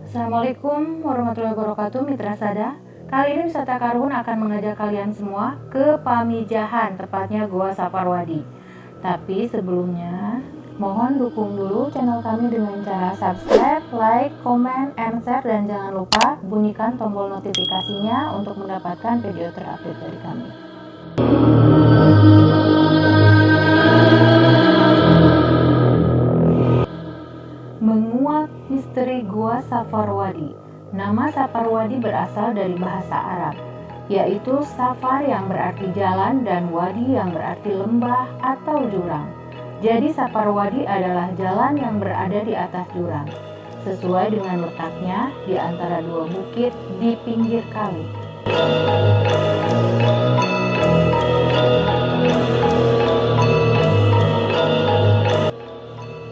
Assalamualaikum warahmatullahi wabarakatuh, Mitra Sada. Kali ini Wisata Karhun akan mengajak kalian semua ke Pamijahan, tepatnya Goa Saparwadi. Tapi sebelumnya, mohon dukung dulu channel kami dengan cara subscribe, like, comment, and share, dan jangan lupa bunyikan tombol notifikasinya untuk mendapatkan video terupdate dari kami. Menguak misteri Goa Saparwadi. Nama Saparwadi berasal dari bahasa Arab, yaitu safar yang berarti jalan dan wadi yang berarti lembah atau jurang. Jadi Saparwadi adalah jalan yang berada di atas jurang, sesuai dengan letaknya di antara dua bukit di pinggir kali.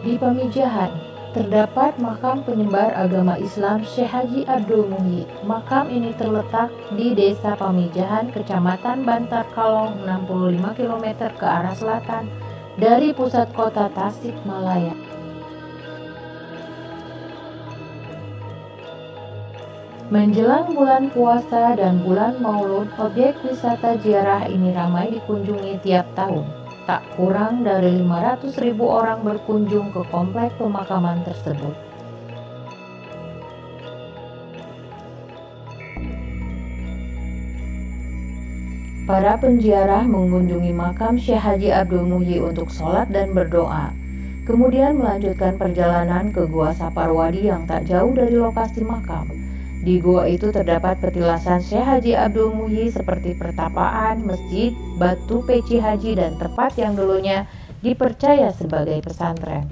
Di Pamijahan terdapat makam penyebar agama Islam Syekh Haji Abdul Muhyi. Makam ini terletak di Desa Pamijahan, Kecamatan Bantar Kalong, 65 km ke arah selatan dari pusat kota Tasikmalaya. Menjelang bulan puasa dan bulan Maulud, objek wisata ziarah ini ramai dikunjungi tiap tahun. Tak kurang dari 500.000 orang berkunjung ke komplek pemakaman tersebut. Para penziarah mengunjungi makam Syekh Haji Abdul Muhyi untuk sholat dan berdoa. Kemudian melanjutkan perjalanan ke Goa Saparwadi yang tak jauh dari lokasi makam. Di gua itu terdapat petilasan Syekh Haji Abdul Muhyi seperti pertapaan, masjid, batu peci haji, dan tempat yang dulunya dipercaya sebagai pesantren.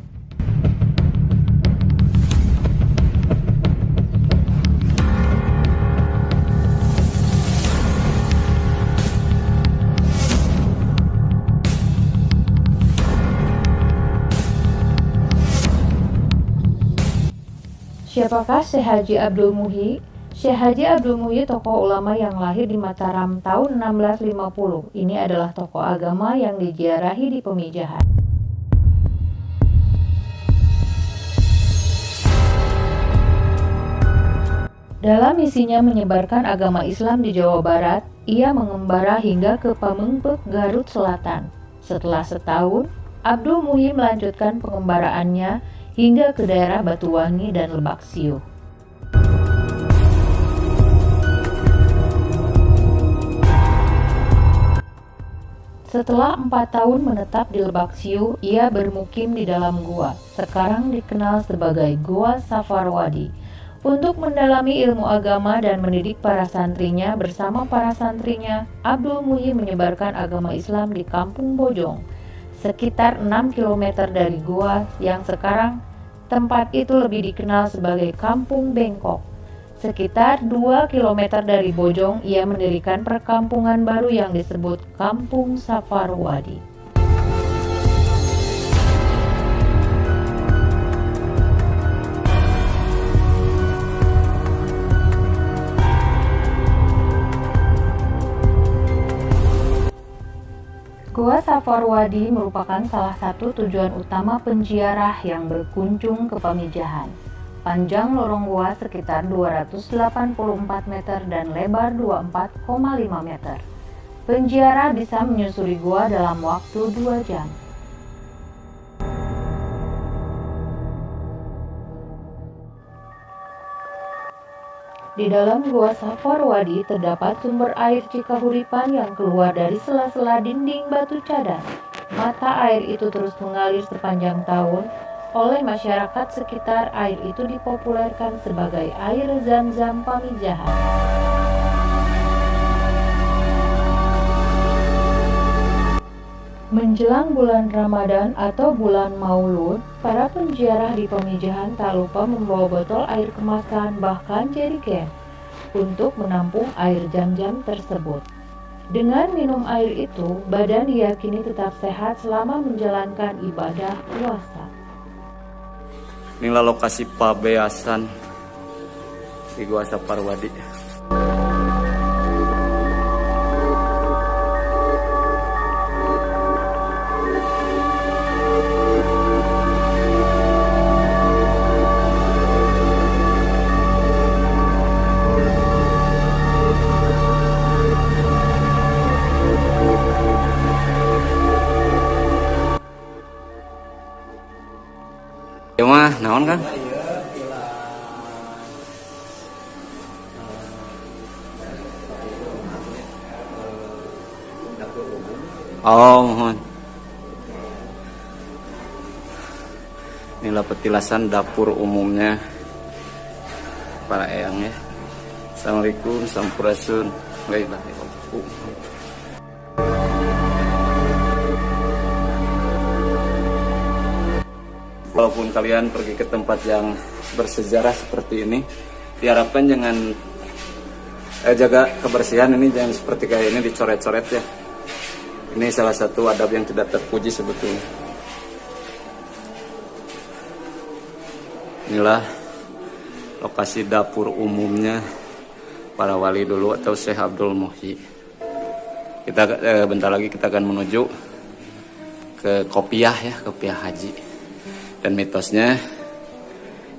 Siapakah Syekh Haji Abdul Muhyi? Syekh Haji Abdul Muhyi tokoh ulama yang lahir di Mataram tahun 1650. Ini adalah tokoh agama yang diziarahi di Pamijahan. Dalam misinya menyebarkan agama Islam di Jawa Barat, ia mengembara hingga ke Pamengpeuk, Garut Selatan. Setelah setahun, Abdul Muhyi melanjutkan pengembaraannya hingga ke daerah Batuwangi dan Lebak Siuh. Setelah 4 tahun menetap di Lebak Siuh, ia bermukim di dalam gua, sekarang dikenal sebagai Goa Saparwadi, untuk mendalami ilmu agama dan mendidik para santrinya. Bersama para santrinya, Abdul Muhyi menyebarkan agama Islam di Kampung Bojong, sekitar 6 km dari gua yang sekarang tempat itu lebih dikenal sebagai Kampung Bengkok. Sekitar 2 km dari Bojong, ia mendirikan perkampungan baru yang disebut Kampung Saparwadi. Goa Saparwadi merupakan salah satu tujuan utama penziarah yang berkunjung ke Pamijahan. Panjang lorong gua sekitar 284 meter dan lebar 24,5 meter. Penziarah bisa menyusuri gua dalam waktu 2 jam. Di dalam Goa Saparwadi terdapat sumber air Cikahuripan yang keluar dari sela-sela dinding batu cadas. Mata air itu terus mengalir sepanjang tahun. Oleh masyarakat sekitar, air itu dipopulerkan sebagai air Zam-Zam Pamijahan. Menjelang bulan Ramadan atau bulan Maulud, para penziarah di Pamijahan tak lupa membawa botol air kemasan, bahkan jerigen, untuk menampung air Zam-Zam tersebut. Dengan minum air itu, badan diyakini tetap sehat selama menjalankan ibadah puasa. Inilah lokasi pabeasan di Goa Saparwadi. mah naon kan? Oh, mohon. Inilah petilasan dapur umumnya para eyang ya. Assalamualaikum, sampurasun. La ilaha illallah. Walaupun kalian pergi ke tempat yang bersejarah seperti ini, diharapkan jangan jaga kebersihan ini, jangan seperti kayak ini dicoret-coret ya. Ini salah satu adab yang tidak terpuji sebetulnya. Inilah lokasi dapur umumnya para wali dulu atau Syekh Abdul Muhyi. Kita bentar lagi kita akan menuju ke Kopiah ya, Kopiah Haji. Dan mitosnya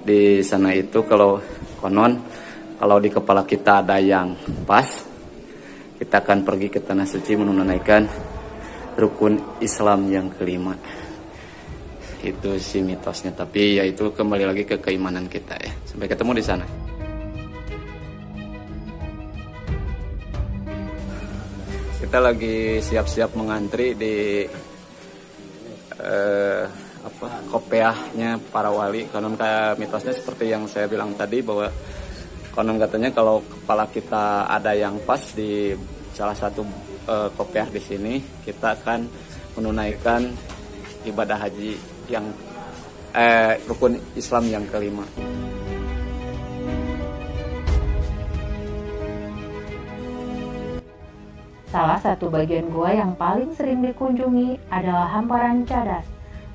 di sana itu kalau konon kalau di kepala kita ada yang pas, kita akan pergi ke tanah suci menunaikan rukun Islam yang kelima. Itu sih mitosnya, tapi ya itu kembali lagi ke keimanan kita ya. Sampai ketemu di sana. Kita lagi siap-siap mengantri di kopiahnya para wali. Konon kayak mitosnya seperti yang saya bilang tadi, bahwa konon katanya kalau kepala kita ada yang pas di salah satu kopiah di sini, kita akan menunaikan ibadah haji yang rukun Islam yang kelima. Salah satu bagian gua yang paling sering dikunjungi adalah hamparan cadas,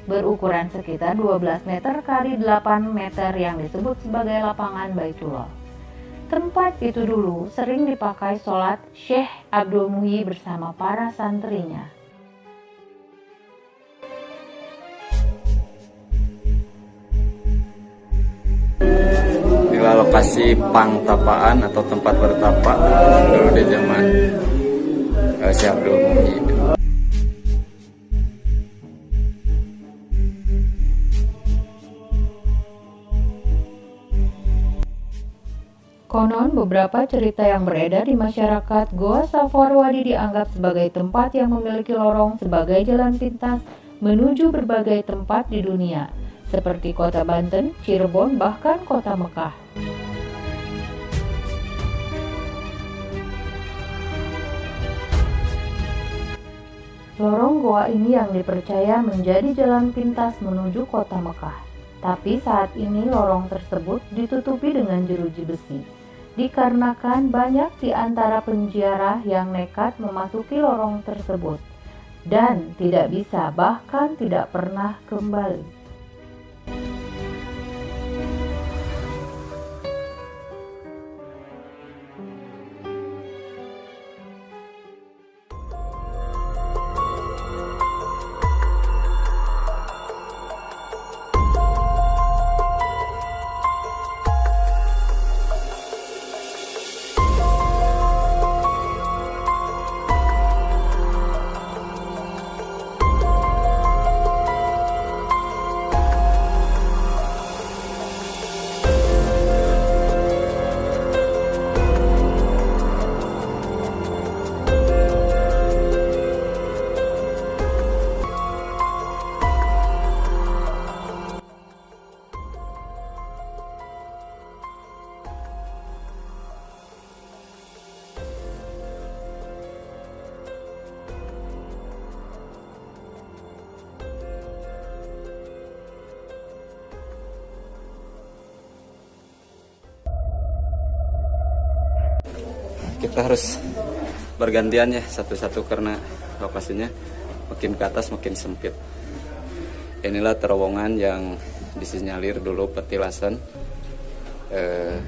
berukuran sekitar 12 meter kali 8 meter yang disebut sebagai lapangan Baitullah. Tempat itu dulu sering dipakai sholat Syekh Abdul Muhyi bersama para santrinya. Inilah lokasi pangtapaan atau tempat bertapa dulu di zaman Syekh Abdul Muhyi. Konon beberapa cerita yang beredar di masyarakat, Goa Safarwadi dianggap sebagai tempat yang memiliki lorong sebagai jalan pintas menuju berbagai tempat di dunia, seperti kota Banten, Cirebon, bahkan kota Mekah. Lorong goa ini yang dipercaya menjadi jalan pintas menuju kota Mekah. Tapi saat ini lorong tersebut ditutupi dengan jeruji besi, dikarenakan banyak di antara penziarah yang nekat memasuki lorong tersebut dan tidak bisa, bahkan tidak pernah kembali. Kita harus bergantian ya satu-satu karena lokasinya makin ke atas makin sempit. Inilah terowongan yang disinyalir dulu petilasan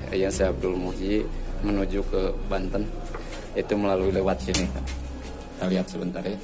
yang Syekh Abdul Muhyi menuju ke Banten, itu melalui lewat sini. Kita lihat sebentar ya.